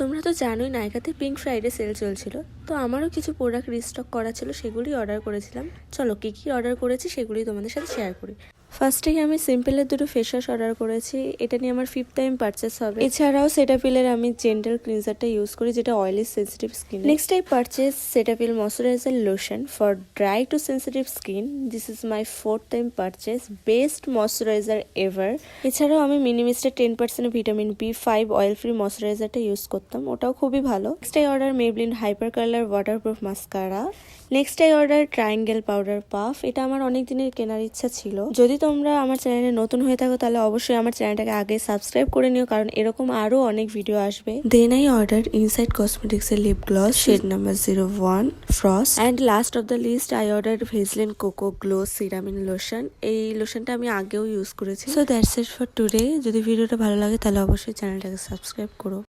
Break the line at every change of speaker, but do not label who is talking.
তোমরা তো জানোই নাইকাতে পিঙ্ক ফ্রাইডে সেল চলছিল, তো আমারও কিছু প্রোডাক্ট রিস্টক করা ছিল, সেগুলি অর্ডার করেছিলাম। চলো কি কি অর্ডার করেছি সেগুলি তোমাদের সাথে শেয়ার করি। ফার্স্টেই আমি সিম্পলের দুটো ফেস ওয়াশ অর্ডার করেছি, এটা নিয়ে আমার 5th টাইম পারচেস হবে। এছাড়াও সেটাফিলের আমি জেন্টাল ক্লিনজারটা ইউজ করি, যেটা oily sensitive skin. Next I purchase Cetaphil moisturiser lotion for dry to sensitive skin. This is my 4th time purchase, best moisturiser ever. এছাড়াও আমি মিনিমিস্টের 10% ভিটামিন B5 অয়েল ফ্রি ময়শ্চারাইজারটা use করতাম, ওটাও খুবই ভালো। Next I order Maybelline hyper colour waterproof mascara. Next I order triangle powder puff, এটা আমার অনেক দিনের কেনার ইচ্ছা ছিল। যদি তোমরা আমার চ্যানেলে নতুন হয়ে থাকো তাহলে অবশ্যই আমার চ্যানেলটাকে আগে সাবস্ক্রাইব করে নিও, কারণ এরকম আরো অনেক ভিডিও আসবে। Then I order Insight cosmetics এর lip gloss shade number 01 frost. And last of the list I order Vaseline cocoa glow ceramide lotion. এই লোশনটা আমি আগেও ইউজ করেছি। So that's it for today. যদি ভিডিওটা ভালো লাগে তাহলে অবশ্যই চ্যানেলটাকে সাবস্ক্রাইব করো।